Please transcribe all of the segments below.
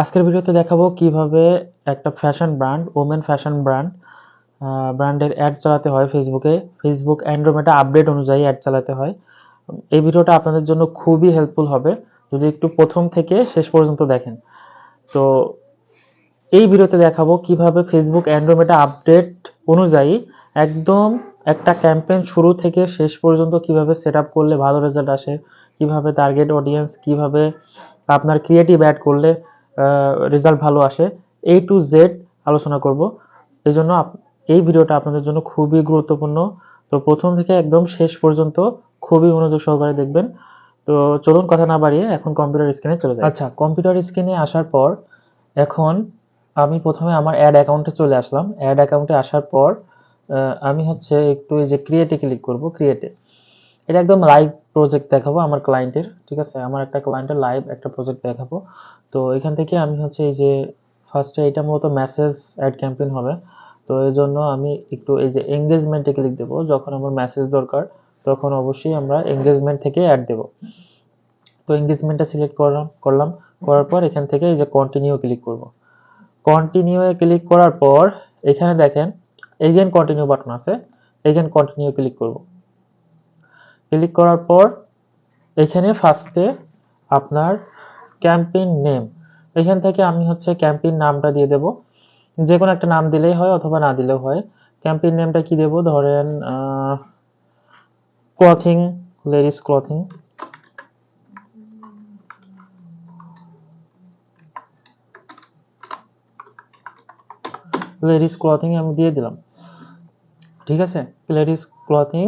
আজকের ভিডিওতে দেখাবো কিভাবে একটা ফ্যাশন ব্র্যান্ড, ওমেন ফ্যাশন ব্র্যান্ডের অ্যাড চালাতে হয় ফেসবুকে। ফেসবুক অ্যান্ড্রয়েডে আপডেট অনুযায়ী অ্যাড চালাতে হয়। এই ভিডিওটা আপনাদের জন্য খুবই হেল্পফুল হবে যদি একটু প্রথম থেকে শেষ পর্যন্ত দেখেন। তো এই ভিডিওতে দেখাবো কিভাবে ফেসবুক অ্যান্ড্রয়েডে আপডেট অনুযায়ী একদম একটা ক্যাম্পেইন শুরু থেকে শেষ পর্যন্ত কিভাবে সেটআপ করলে ভালো রেজাল্ট আসে, কিভাবে টার্গেট অডিয়েন্স, কিভাবে আপনার ক্রিয়েটিভ অ্যাড করলে রেজাল্ট ভালো আসে, A to Z আলোচনা করব। এই জন্য এই ভিডিওটা আপনাদের জন্য খুবই গুরুত্বপূর্ণ। তো প্রথম থেকে একদম শেষ পর্যন্ত খুবই মনোযোগ সহকারে দেখবেন। তো চলুন কথা না বাড়িয়ে এখন কম্পিউটার স্ক্রিনে চলে যাই। আচ্ছা, কম্পিউটার স্ক্রিনে আসার পর এখন আমি প্রথমে আমার অ্যাড অ্যাকাউন্টে চলে আসলাম। অ্যাড অ্যাকাউন্টে আসার পর আমি হচ্ছে একটু এই যে ক্রিয়েটে ক্লিক করব। ক্রিয়েটে এটা একদম লাইভ প্রজেক্ট দেখাবো আমার ক্লায়েন্টের, ঠিক আছে? আমার একটা ক্লায়েন্টের লাইভ একটা প্রজেক্ট দেখাবো। তো এখান থেকে আমি হচ্ছে এই যে ফার্স্টে এটা মূলত মেসেজ অ্যাড ক্যাম্পেইন হবে। তো এই জন্য আমি একটু এই যে এঙ্গেজমেন্টে ক্লিক দেবো। যখন আমার মেসেজ দরকার তখন অবশ্যই আমরা এঙ্গেজমেন্ট থেকে অ্যাড দেবো। তো এঙ্গেজমেন্টটা সিলেক্ট করলাম করার পর এখান থেকে এই যে কন্টিনিউ ক্লিক করব। কন্টিনিউয়ে ক্লিক করার পর এখানে দেখেন এগেন কন্টিনিউ বাটন আছে, এগেন কন্টিনিউ ক্লিক করব। ক্লিক করার পর এখানে ফার্স্টে আপনার ক্যাম্পেইন নেম, এখান থেকে আমি হচ্ছে ক্যাম্পেইন নামটা দিয়ে দেব। যে কোনো একটা নাম দিলেই হয় অথবা না দিলেও হয়। ক্যাম্পেইন নেমটা কি দেব, ধরেন clothing, ladies clothing. Ladies clothing আমি দিয়ে দিলাম, ঠিক আছে? লেডিস ক্লথিং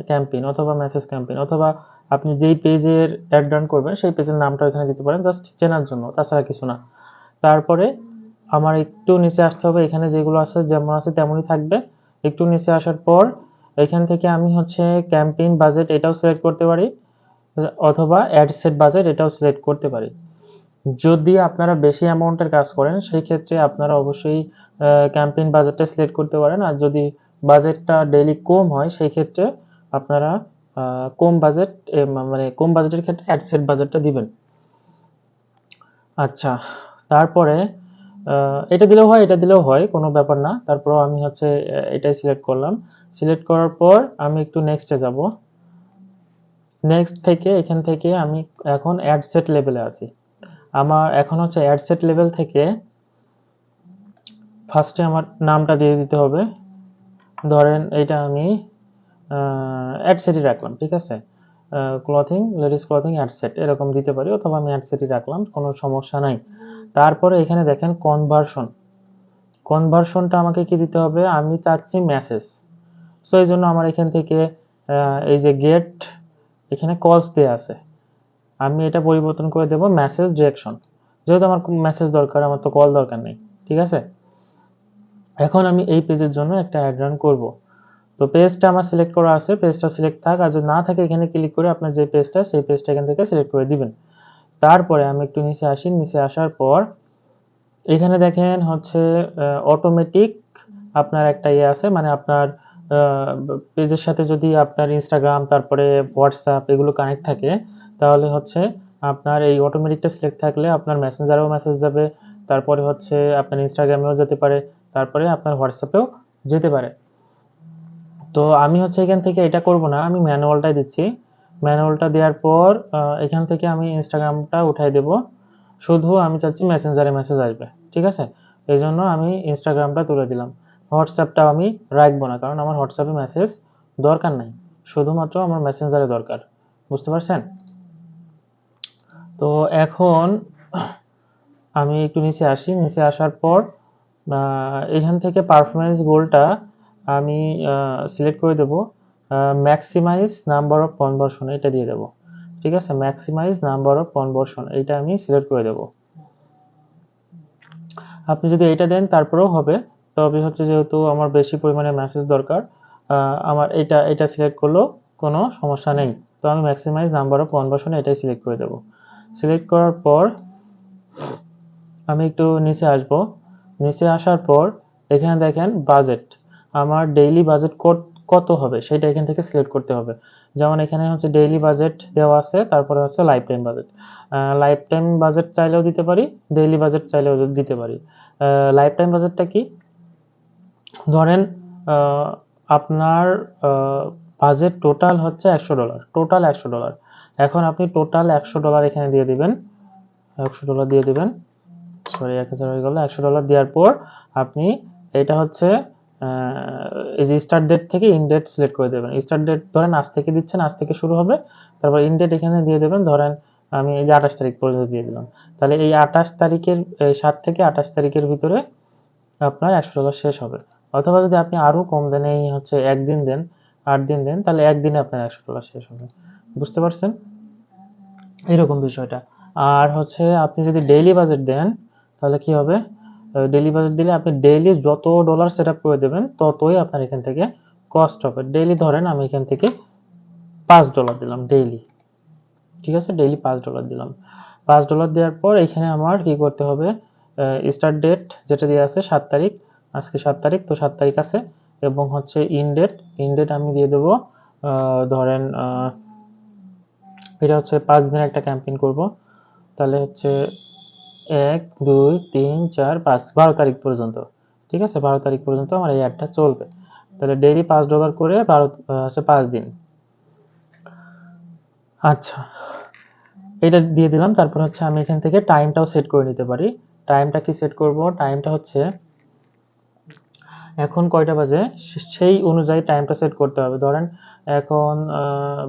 ক্যাম্পেইন অথবা মেসেজ ক্যাম্পেইন, অথবা আপনি যেই পেজের অ্যাড রান করবেন সেই পেজের নামটা এখানে দিতে পারেন, জাস্ট চেনার জন্য, তাছাড়া কিছু না। তারপরে আমার একটু নিচে আসতে হবে, এখানে যেগুলো আছে যেমন আছে তেমনই থাকবে। একটু নিচে আসার পর এখান থেকে আমি হচ্ছে ক্যাম্পেইন বাজেট এটাও সিলেক্ট করতে পারি, অথবা অ্যাড সেট বাজেট এটাও সিলেক্ট করতে পারি। যদি আপনারা বেশি অ্যামাউন্টের কাজ করেন সেই ক্ষেত্রে আপনারা অবশ্যই ক্যাম্পেইন বাজেটটা সিলেক্ট করতে পারেন। আর যদি বাজেটটা ডেইলি কম হয় সেই ক্ষেত্রে আপনারা কম বাজেটের ক্ষেত্রে অ্যাড সেট বাজেটটা দিবেন। আচ্ছা, তারপরে এটা দিলেও হয়, এটা দিলেও হয়, কোনো ব্যাপার না। তারপরও আমি হচ্ছে এটাই সিলেক্ট করলাম। সিলেক্ট করার পর আমি একটু নেক্সটে যাব। নেক্সট থেকে এখান থেকে আমি এখন অ্যাড সেট লেভেলে আছি। আমার এখন হচ্ছে অ্যাড সেট লেভেল থেকে ফার্স্টে আমার নামটা দিয়ে দিতে হবে। ধরেন এটা আমি অ্যাড সেটই রাখলাম, ঠিক আছে? Clothing, ladies clothing ad set এরকম দিতে পারি, অথবা আমি অ্যাড সেটই রাখলাম, কোনো সমস্যা নাই। তারপরে এখানে দেখেন কনভার্সনটা আমাকে কি দিতে হবে, আমি চাচ্ছি মেসেজ। সো এই জন্য আমার এখান থেকে এই যে গেট এখানে কলস দেওয়া আছে, আমি এটা পরিবর্তন করে দেব মেসেজ ডিরেকশন, যেহেতু আমার মেসেজ দরকার, আমার তো কল দরকার নেই, ঠিক আছে? এখন আমি এই পেজের জন্য একটা অ্যাড রান করব। তো পেজটা আমার সিলেক্ট করা আছে, পেজটা সিলেক্ট থাক, আর যদি না থাকে এখানে ক্লিক করে আপনার যে পেজটা সেই পেজটা এখান থেকে সিলেক্ট করে দিবেন। তারপরে আমি একটু নিচে আসি, নিচে আসার পর এখানে দেখেন হচ্ছে অটোমেটিক আপনার একটা ইয়ে আছে, মানে আপনার পেজের সাথে যদি আপনার ইনস্টাগ্রাম তারপরে হোয়াটসঅ্যাপ এগুলো কানেক্ট থাকে তাহলে হচ্ছে আপনার এই অটোমেটিকটা সিলেক্ট থাকলে আপনার মেসেঞ্জারেও মেসেজ যাবে, তারপরে হচ্ছে আপনার ইনস্টাগ্রামেও যেতে পারে, তারপরে আপনার হোয়াটসঅ্যাপেও যেতে পারে। তো আমি হচ্ছে এখান থেকে এটা করব না, আমি ম্যানুয়ালটাই দিচ্ছি। ম্যানুয়ালটা দেওয়ার পর এখান থেকে আমি ইনস্টাগ্রামটা উঠাই দেব, শুধু আমি চাচ্ছি মেসেঞ্জারে মেসেজ আসবে, ঠিক আছে? এই জন্য আমি ইনস্টাগ্রামটা তুলে দিলাম। হোয়াটসঅ্যাপটা আমি রাখবো না, কারণ আমার হোয়াটসঅ্যাপে মেসেজ দরকার নাই, শুধুমাত্র আমার মেসেঞ্জারে দরকার। বুঝতে পারছেন? তো এখন আমি একটু নিচে আসি, নিচে আসার পর এখান থেকে পারফরমেন্স গোলটা আমি সিলেক্ট করে দেব, ম্যাক্সিমাইজ নাম্বার অফ কনভার্সন এটা দিয়ে দেব, ঠিক আছে? ম্যাক্সিমাইজ নাম্বার অফ কনভার্সন এটা আমি সিলেক্ট করে দেব। আপনি যদি এটা দেন তারপরেও হবে, তবে হচ্ছে যেহেতু আমার বেশি পরিমাণে মেসেজ দরকার, আমার এটা সিলেক্ট করলেও কোনো সমস্যা নেই। তো আমি ম্যাক্সিমাইজ নাম্বার অফ কনভার্সন এটাই সিলেক্ট করে দেব। সিলেক্ট করার পর আমি একটু নিচে আসব, নিচে আসার পর এখানে দেখেন বাজেট, আমার ডেইলি বাজেট কত হবে সেটা এখান থেকে সিলেক্ট করতে হবে। যেমন এখানে হচ্ছে ডেইলি বাজেট দেওয়া আছে, তারপরে হচ্ছে life time budget. Life time budget চাইলেও দিতে পারি, ডেইলি বাজেট চাইলেও দিতে পারি। লাইফ টাইম বাজেটটা কি? ধরেন আপনার বাজেট টোটাল হচ্ছে $100, টোটাল $100। এখন আপনি টোটাল $100 এখানে দিয়ে দিবেন, $100 দিয়ে দিবেন, সরি 1000 হয়ে গেল। $100 দেওয়ার পর আপনি এটা হচ্ছে এই যে স্টার্ট ডেট থেকে ইন ডেট সিলেক্ট করে দেবেন। স্টার্ট ডেট ধরেন আজ থেকে দিচ্ছেন, আজ থেকে শুরু হবে, তারপর ইন ডেট এখানে দিয়ে দেবেন, ধরেন আমি এই যে 28 তারিখ পর্যন্ত দিয়ে দিলাম। তাহলে এই 28 তারিখের 7 থেকে 28 তারিখের ভিতরে আপনার $100 শেষ হবে। অথবা যদি আপনি আরো কম দেন, এই হচ্ছে একদিন দেন, 8 দিন দেন, তাহলে একদিনে আপনার $100 শেষ হবে। বুঝতে পারছেন এরকম বিষয়টা? আর হচ্ছে আপনি যদি ডেইলি বাজেট দেন তাহলে কি হবে? ডেইলি বাজেট দিলে আপনি ডেইলি যত ডলার সেট আপ করে দেবেন ততই আপনার এখান থেকে কস্ট হবে। ডেইলি ধরেন আমি এখান থেকে $5 দিলাম ডেইলি, ঠিক আছে? ডেইলি $5 দিলাম। $5 দেওয়ার পর এখানে আমার কি করতে হবে? স্টার্ট ডেট যেটা দেওয়া আছে 7 তারিখ, আজকে 7 তারিখ, তো 7 তারিখ আছে, এবং হচ্ছে ইন ডেট আমি দিয়ে দেবো ধরেন এটা হচ্ছে 5 দিনের একটা ক্যাম্পেইন করব, তাহলে হচ্ছে 1 2 3 4 5 12 তারিখ পর্যন্ত, ঠিক আছে? 12 তারিখ পর্যন্ত আমার এই অ্যাডটা চলবে। তাহলে ডেইলি $5 করে 12 হচ্ছে 5 দিন। আচ্ছা, এটা দিয়ে দিলাম। তারপর হচ্ছে আমি এখান থেকে টাইমটাও সেট করে নিতে পারি। টাইমটা কি সেট করব? টাইমটা হচ্ছে এখন কয়টা বাজে সেই অনুযায়ী টাইমটা সেট করতে হবে। ধরেন এখন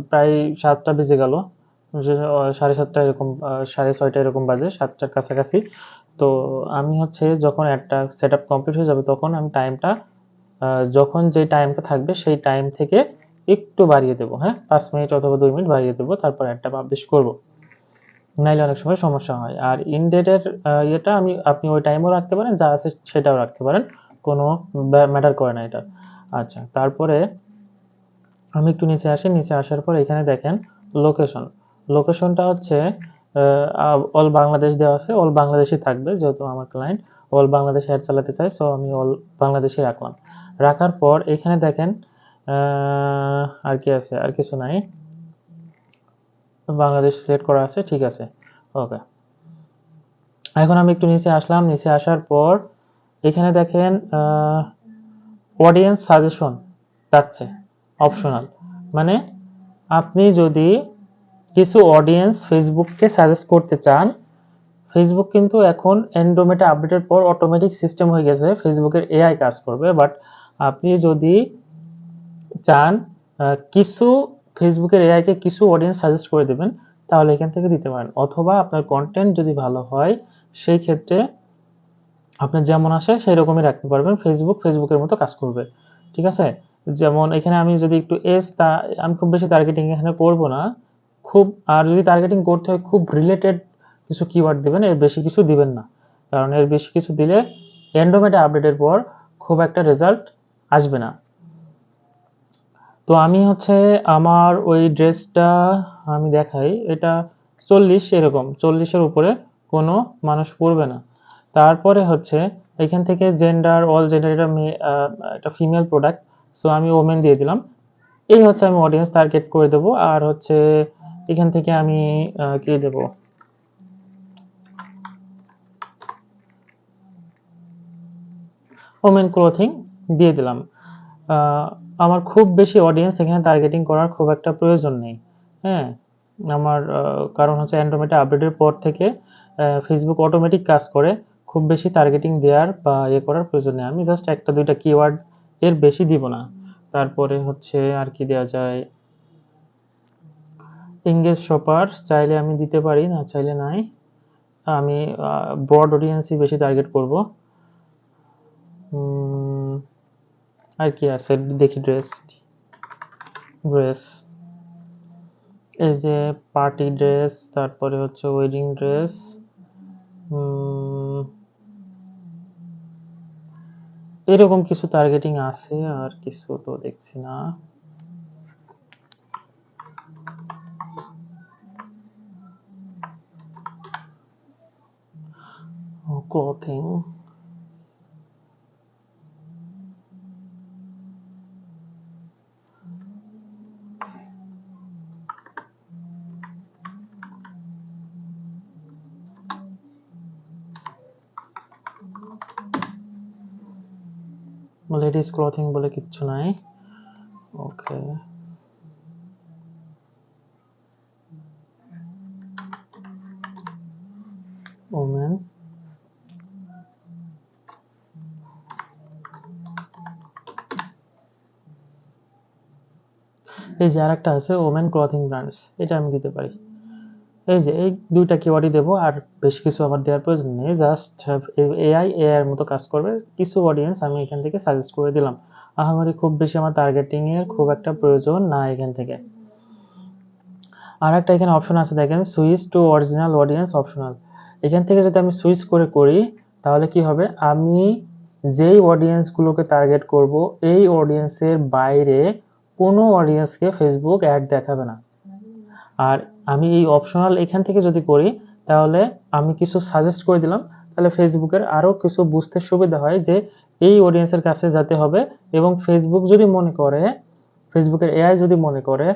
প্রায় 7টা বেজে গেল, 7:30 এরকম, 6:30 এরকম বাজে, 7টার কাছাকাছি। তো আমি হচ্ছে যখন একটা সেট আপ কমপ্লিট হয়ে যাবে তখন আমি টাইমটা যখন যে টাইমটা থাকবে সেই টাইম থেকে একটু বাড়িয়ে দেবো, হ্যাঁ, 5 মিনিট অথবা 2 মিনিট বাড়িয়ে দেবো, তারপর একটা পাবলিশ করব। নাইলে অনেক সময় সমস্যা হয়। আর ইন ডেটের ইয়েটা আপনি ওই টাইমও রাখতে পারেন, যা আছে সেটাও রাখতে পারেন, কোনো ম্যাটার করে না এটা। আচ্ছা, তারপরে আমি একটু নিচে আসি। নিচে আসার পর এখানে দেখেন লোকেশন। লোকেশনটা হচ্ছে অল বাংলাদেশ দেওয়া আছে, অল বাংলাদেশই থাকবে, যেহেতু আমার ক্লায়েন্ট অল বাংলাদেশ অ্যাড চালাতে চাই, সো আমি অল বাংলাদেশই রাখলাম। রাখার পর এখানে দেখেন আর কি আছে? আর কিছু নাই, বাংলাদেশ সিলেক্ট করা আছে, ঠিক আছে, ওকে। এখন আমি একটু নিচে আসলাম। নিচে আসার পর এখানে দেখেন অডিয়েন্স সাজেশন যাচ্ছে, অপশনাল। মানে আপনি যদি কিছু অডিয়েন্স ফেসবুককে সাজেস্ট করতে চান, ফেসবুক কিন্তু এখন অ্যান্ড্রয়েড আপডেটের পর অটোমেটিক সিস্টেম হয়ে গেছে, ফেসবুকের এআই কাজ করবে। বাট আপনি যদি চান কিছু ফেসবুকের এআই কে কিছু অডিয়েন্স সাজেস্ট করে দেবেন, তাহলে এখান থেকে দিতে পারেন। অথবা আপনার কন্টেন্ট যদি ভালো হয় সেই ক্ষেত্রে আপনার যেমন আসে সেই রকমই রাখতে পারবেন, ফেসবুকের মতো কাজ করবে, ঠিক আছে? যেমন এখানে আমি যদি একটু আমি খুব বেশি টার্গেটিং এখানে করব না, আর যদি টার্গেটিং করতে হয় খুব রিলেটেড কিছু কিওয়ার্ড দিবেন, এর বেশি কিছু দিবেন না, কারণ এর বেশি কিছু দিলে অ্যান্ড্রয়েড আপডেটের পর খুব একটা রেজাল্ট আসবে না। তো আমি হচ্ছে আমার ওই ড্রেসটা আমি দেখাই, এটা 40, এরকম 40-এর উপরে কোনো মানুষ পরবে না। তারপরে হচ্ছে এখান থেকে জেন্ডার, অল জেন্ডার, এটা ফিমেল প্রোডাক্ট, সো আমি ওমেন দিয়ে দিলাম। এই হচ্ছে আমি অডিয়েন্স টার্গেট করে দেব। আর হচ্ছে এখান থেকে আমি কি দেব, ওমেন ক্লোথিং দিয়ে দিলাম। আমার খুব বেশি অডিয়েন্স এখানে টার্গেটিং করার খুব একটা প্রয়োজন নেই, হ্যাঁ। আমার কারণ হচ্ছে অ্যান্ড্রয়েড আপডেটের পর থেকে ফেসবুক অটোমেটিক কাজ করে, খুব বেশি টার্গেটিং দেওয়ার বা ইয়ে করার প্রয়োজন নেই। আমি জাস্ট একটা দুইটা কিওয়ার্ড, এর বেশি দিব না। তারপরে হচ্ছে আর কি দেওয়া যায়, এঙ্গেজ শপার চাইলে আমি দিতে পারি, না চাইলে নাই। আমি ব্রড অডিয়েন্সই বেশি টার্গেট করব। আর কি আছে দেখি, ড্রেস এই যে পার্টি ড্রেস, তারপরে হচ্ছে ওয়েডিং ড্রেস, এরকম কিছু টার্গেটিং আছে, আর কিছু তো দেখছি না। ক্লথিং, লেডিস ক্লথিং বলে কিচ্ছু নাই। ওকে, ওমেন, এই যে আরেকটা আছে ওমেন ক্লথিং ব্র্যান্ডস, এটা আমি দিতে পারি। এই যে এই দুইটা কিওয়ার্ডই দেবো, আর বেশি কিছু আমার দেওয়ার প্রয়োজন নেই, জাস্ট এআই এর মতো কাজ করবে। কিছু অডিয়েন্স আমি এখান থেকে সাজেস্ট করে দিলাম, আহামরি খুব বেশি আমার টার্গেটিং এর খুব একটা প্রয়োজন না এখান থেকে। আর একটা এখানে অপশন আছে দেখেন, switch to original audience optional. এখান থেকে যদি আমি সুইচ করে করি তাহলে কি হবে, আমি যেই অডিয়েন্সগুলোকে টার্গেট করব এই অডিয়েন্সের বাইরে কোনো অডিয়েন্সকে ফেসবুক অ্যাড দেখাবে না। আর আমি এই অপশনাল এখান থেকে যদি করি তাহলে আমি কিছু সাজেস্ট করে দিলাম, তাহলে ফেসবুকের আরও কিছু বুঝতে সুবিধা হয় যে এই অডিয়েন্সের কাছে যেতে হবে। এবং ফেসবুক যদি মনে করে, ফেসবুকের এআই যদি মনে করে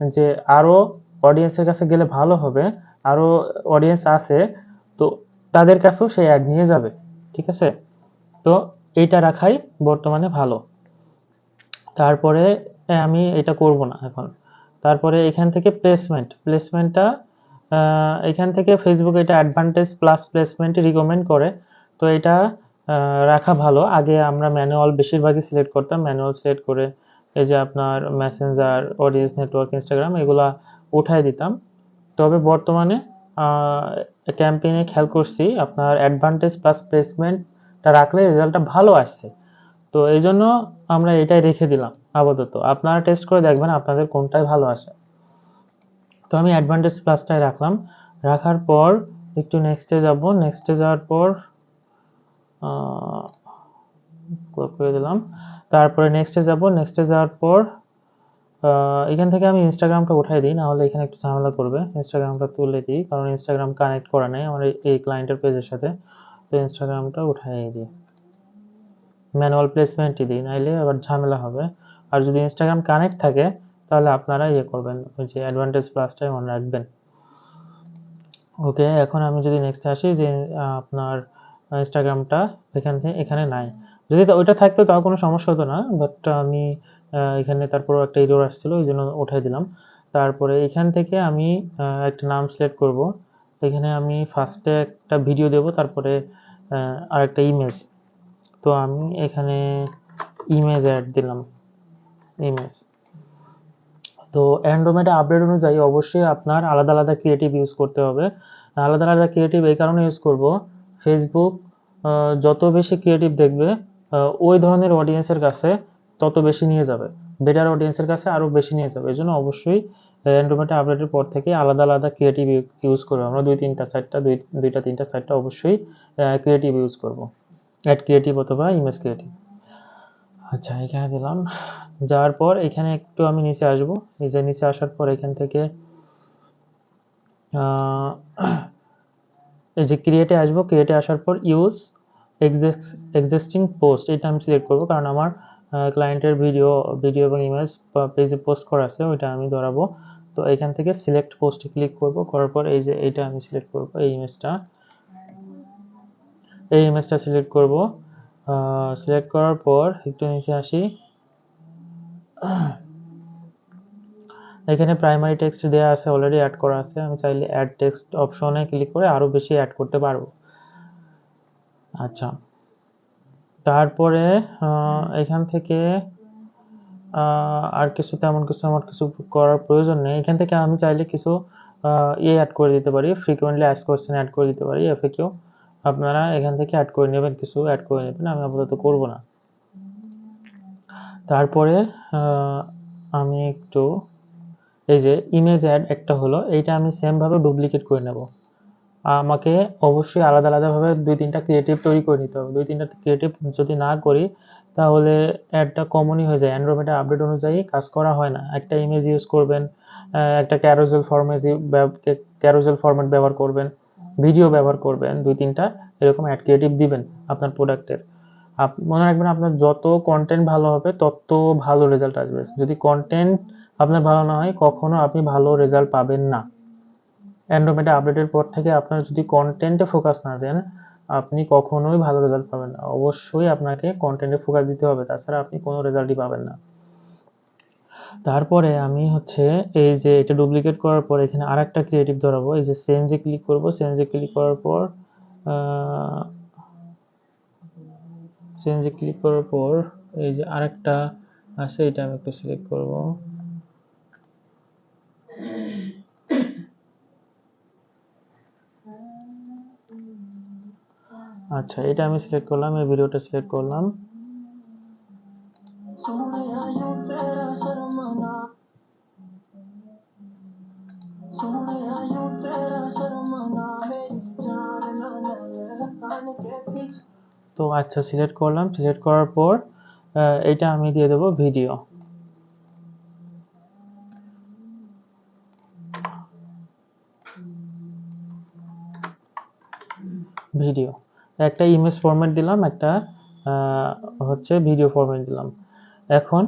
যে আরও অডিয়েন্সের কাছে গেলে ভালো হবে, আরও অডিয়েন্স আছে, তো তাদের কাছেও সেই অ্যাড নিয়ে যাবে। ঠিক আছে, তো এইটা রাখাই বর্তমানে ভালো। তারপরে আমি এটা করব না এখন। তারপরে এখান থেকে প্লেসমেন্টটা এখান থেকে ফেসবুক এটা অ্যাডভান্টেজ প্লাস প্লেসমেন্ট রিকমেন্ড করে, তো এটা রাখা ভালো। আগে আমরা ম্যানুয়াল বেশিরভাগই সিলেক্ট করতাম, ম্যানুয়াল সিলেক্ট করে এই যে আপনার মেসেঞ্জার, অডিয়েন্স নেটওয়ার্ক, ইনস্টাগ্রাম এগুলা উঠাই দিতাম। তবে বর্তমানে ক্যাম্পেইনে খেয়াল করছি আপনার অ্যাডভান্টেজ প্লাস প্লেসমেন্টটা রাখলে রেজাল্টটা ভালো আসছে, তো এই জন্য আমরা এটাই রেখে দিলাম আপাতত। আপনারা টেস্ট করে দেখবেন আপনাদের কোনটাই ভালো আসে। তো আমি অ্যাডভান্টেজ প্লাসটাই রাখলাম। রাখার পর একটু নেক্সটে যাব, নেক্সটে যাওয়ার পর করে দিলাম। তারপরে নেক্সটে যাব, নেক্সটে যাওয়ার পর এখান থেকে আমি ইনস্টাগ্রামটা উঠাই দিই, নাহলে এখানে একটু ঝামেলা করবে। ইনস্টাগ্রামটা তুলে দিই, কারণ ইনস্টাগ্রাম কানেক্ট করা নেই আমার এই ক্লায়েন্টের পেজের সাথে, তো ইনস্টাগ্রামটা উঠাই দিই, ম্যানুয়াল প্লেসমেন্টই দিই, নাইলে আবার ঝামেলা হবে। আর যদি ইনস্টাগ্রাম কানেক্ট থাকে তাহলে আপনারা ইয়ে করবেন, ওই যে অ্যাডভান্টেজ প্লাসটাই মনে রাখবেন। ওকে, এখন আমি যদি নেক্সট আসি যে আপনার ইনস্টাগ্রামটা এখানে নাই, যদি ওইটা থাকতো তাও কোনো সমস্যা হতো না, বাট আমি এখানে তারপরও একটা এরর আসছিল, ওই জন্য উঠাই দিলাম। তারপরে এখান থেকে আমি একটা নাম সিলেক্ট করব, এখানে আমি ফার্স্টে একটা ভিডিও দেব, তারপরে আর একটা ইমেজ। তো আমি এখানে ইমেজ অ্যাড দিলাম, ইমেজ। তো অ্যান্ড্রয়েডে আপডেট অনুযায়ী অবশ্যই আপনার আলাদা আলাদা ক্রিয়েটিভ ইউজ করতে হবে। আলাদা আলাদা ক্রিয়েটিভ এই কারণে ইউজ করব, ফেসবুক যত বেশি ক্রিয়েটিভ দেখবে ওই ধরনের অডিয়েন্সের কাছে তত বেশি নিয়ে যাবে, বেটার অডিয়েন্সের কাছে আরও বেশি নিয়ে যাবে। এই জন্য অবশ্যই অ্যান্ড্রয়েডে আপডেটের পর থেকে আলাদা আলাদা ক্রিয়েটিভ ইউজ করবো আমরা, দুইটা তিনটা চারটা অবশ্যই ক্রিয়েটিভ ইউজ করব, অ্যাড ক্রিয়েটিভ অথবা ইমেজ ক্রিয়েটিভ। আচ্ছা, এখানে দিলাম। যাওয়ার পর এখানে একটু আমি নিচে আসবো, এই যে নিচে আসার পর এখান থেকে এই যে ক্রিয়েটে আসবো, ক্রিয়েটে আসার পর ইউজ এক্সিস্টিং পোস্ট, এটা আমি সিলেক্ট করবো, কারণ আমার ক্লায়েন্টের ভিডিও এবং ইমেজ পেজে পোস্ট করা আছে, ওইটা আমি ধরাবো। তো এখান থেকে সিলেক্ট পোস্টে ক্লিক করব, করার পর এই যে এইটা আমি সিলেক্ট করবো, এই ইমেজটা সিলেক্ট করব। সিলেক্ট করার পর একটু নিচে আসি, এখানে প্রাইমারি টেক্সট দেওয়া আছে, অলরেডি অ্যাড করা আছে, আমি চাইলে অ্যাড টেক্সট অপশনে ক্লিক করে আরও বেশি অ্যাড করতে পারবো। আচ্ছা, তারপরে এখান থেকে আর তেমন কিছু আমার কিছু করার প্রয়োজন নেই। এখান থেকে আমি চাইলে কিছু অ্যাড করে দিতে পারি, ফ্রিকোয়েন্টলি আস্কড কোয়েশ্চেন অ্যাড করে দিতে পারি, এফএকিউ আপনারা এখান থেকে অ্যাড করে নেবেন, কিছু অ্যাড করে নেবেন, আমি আপাতত করব না। তারপরে আমি একটু এই যে ইমেজ অ্যাড একটা হলো, এইটা আমি সেমভাবে ডুপ্লিকেট করে নেব। আমাকে অবশ্যই আলাদা আলাদাভাবে 2-3টা ক্রিয়েটিভ তৈরি করে নিতে হবে। 2-3টা ক্রিয়েটিভ যদি না করি তাহলে অ্যাডটা কমনই হয়ে যায়, অ্যান্ড্রয়েডে আপডেট অনুযায়ী কাজ করা হয় না। একটা ইমেজ ইউজ করবেন, একটা ক্যারোজেল ফরম্যাট ব্যবহার করবেন, ভিডিও ব্যবহার করবেন, 2-3টা এরকম অ্যাড ক্রিয়েটিভ দিবেন আপনার প্রোডাক্টের। মনে রাখবেন, আপনার যত কন্টেন্ট ভালো হবে তত ভালো রেজাল্ট আসবে। যদি কন্টেন্ট আপনার ভালো না হয় কখনো আপনি ভালো রেজাল্ট পাবেন না। অ্যান্ড্রয়েডে আপডেটের পর থেকে আপনারা যদি কন্টেন্টে ফোকাস না দেন, আপনি কখনোই ভালো রেজাল্ট পাবেন না। অবশ্যই আপনাকে কন্টেন্টে ফোকাস দিতে হবে, তাছাড়া আপনি কোনো রেজাল্টই পাবেন না। তারপরে আমি হচ্ছে এই যে এটা ডুপ্লিকেট করার পর এখানে আরেকটা ক্রিয়েটিভ ধরাবো। এই যে চেঞ্জে ক্লিক করব, চেঞ্জে ক্লিক করার পর এই যে আরেকটা আছে, এটা আমি একটু সিলেক্ট করব। আচ্ছা, এটা আমি সিলেক্ট করলাম, এই ভিডিওটা সিলেক্ট করলাম। তো আচ্ছা, সিলেক্ট করলাম, সিলেক্ট করার পর এটা আমি দিয়ে দেবো ভিডিও। ভিডিও একটা ইমেজ ফরম্যাট দিলাম, একটা হচ্ছে ভিডিও ফরম্যাট দিলাম। এখন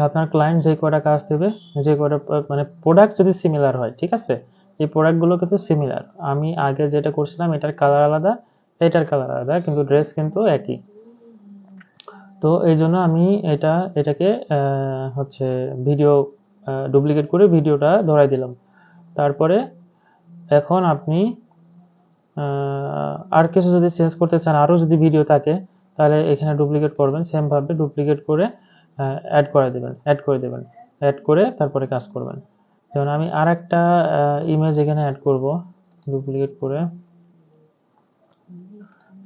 আপনার ক্লায়েন্ট যে কয়টা কাজ দেবে, যে কয়টা মানে প্রোডাক্ট যদি সিমিলার হয়, ঠিক আছে, এই প্রোডাক্টগুলো কিন্তু সিমিলার। আমি আগে যেটা করছিলাম এটার কালার আলাদা, এটার কালার আলাদা, কিন্তু ড্রেস কিন্তু একই। তো এই জন্য আমি এটাকে হচ্ছে ভিডিও ডুপ্লিকেট করে ভিডিওটা ধরাই দিলাম। তারপরে এখন আপনি আর কিছু যদি চেঞ্জ করতে চান, আরও যদি ভিডিও থাকে, তাহলে এখানে ডুপ্লিকেট করবেন, সেমভাবে ডুপ্লিকেট করে অ্যাড করে দেবেন, অ্যাড করে তারপরে কাজ করবেন। যেমন আমি আর একটা ইমেজ এখানে অ্যাড করব, ডুপ্লিকেট করে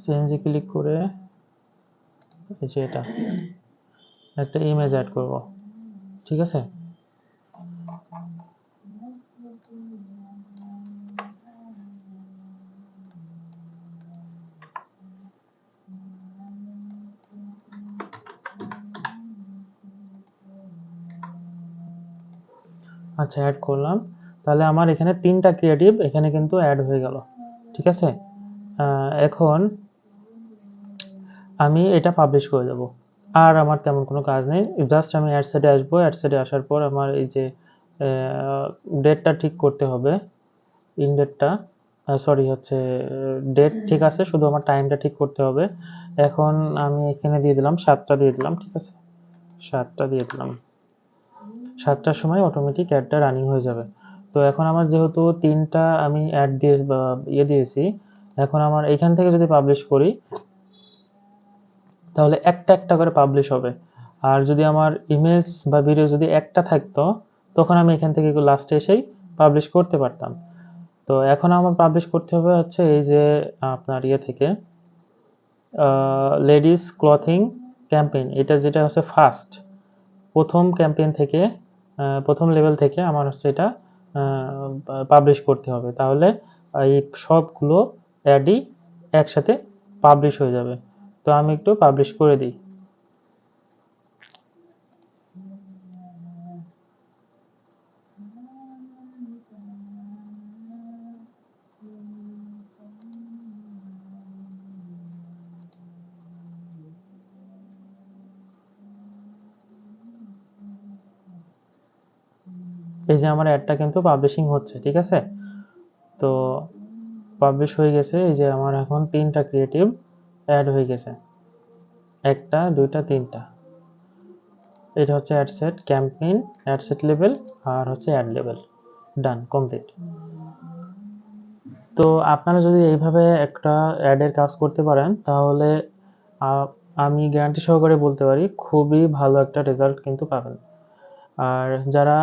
চেঞ্জে ক্লিক করে এই যে এটা একটা ইমেজ অ্যাড করব, ঠিক আছে। আচ্ছা, অ্যাড করলাম। তাহলে আমার এখানে 3টা ক্রিয়েটিভ এখানে কিন্তু অ্যাড হয়ে গেল, ঠিক আছে। এখন আমি এটা পাবলিশ করে দেব, আর আমার তেমন কোনো কাজ নেই। জাস্ট আমি অ্যাড সেটে আসবো, অ্যাড সেটে আসার পর আমার এই যে ডেটটা ঠিক করতে হবে, ইন ডেটটা, সরি হচ্ছে ডেট ঠিক আছে, শুধু আমার টাইমটা ঠিক করতে হবে। এখন আমি এখানে দিয়ে দিলাম 7টা দিয়ে দিলাম, ঠিক আছে, 7টা দিয়ে দিলাম। 7টার সময় অটোমেটিক অ্যাডটা রানিং হয়ে যাবে। তো এখন আমার যেহেতু 3টা আমি অ্যাড দিয়েছি, এখন আমার এইখান থেকে যদি পাবলিশ করি তাহলে একটা একটা করে পাবলিশ হবে। আর যদি আমার ইমেজ বা ভিডিও যদি একটা থাকতো, তখন আমি এখান থেকে লাস্টে এসেই পাবলিশ করতে পারতাম। তো এখন আমার পাবলিশ করতে হবে হচ্ছে এই যে আপনার থেকে লেডিস ক্লথিং ক্যাম্পেইন, এটা যেটা হচ্ছে প্রথম ক্যাম্পেইন থেকে, প্রথম লেভেল থেকে আমার হচ্ছে এটা পাবলিশ করতে হবে। তাহলে এই সবগুলো অ্যাডই একসাথে পাবলিশ হয়ে যাবে। তো আমি একটু পাবলিশ করে দিই। এই যে আমার অ্যাডটা কিন্তু পাবলিশিং হচ্ছে, ঠিক আছে। তো পাবলিশ হয়ে গেছে, এই যে আমার এখন 3টা ক্রিয়েটিভ অ্যাড হয়ে গেছে, 1টা 2টা 3টা। এটা হচ্ছে ad set campaign, ad set level, আর হচ্ছে অ্যাড লেভেল। ডান, কমপ্লিট। তো আপনারা যদি এইভাবে একটা অ্যাডের কাজ করতে পারেন, তাহলে আমি গ্যারান্টি সহকারে বলতে পারি খুবই ভালো একটা রেজাল্ট কিন্তু পাবেন। আর যারা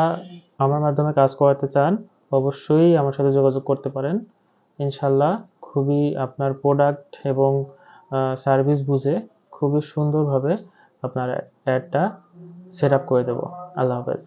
আমার মাধ্যমে কাজ করাতে চান, অবশ্যই আমার সাথে যোগাযোগ করতে পারেন। ইনশাল্লাহ খুবই আপনার প্রোডাক্ট এবং সার্ভিস বুঝে খুবই সুন্দরভাবে আপনার অ্যাডটা সেট আপ করে দেবো। আল্লাহ হাফেজ।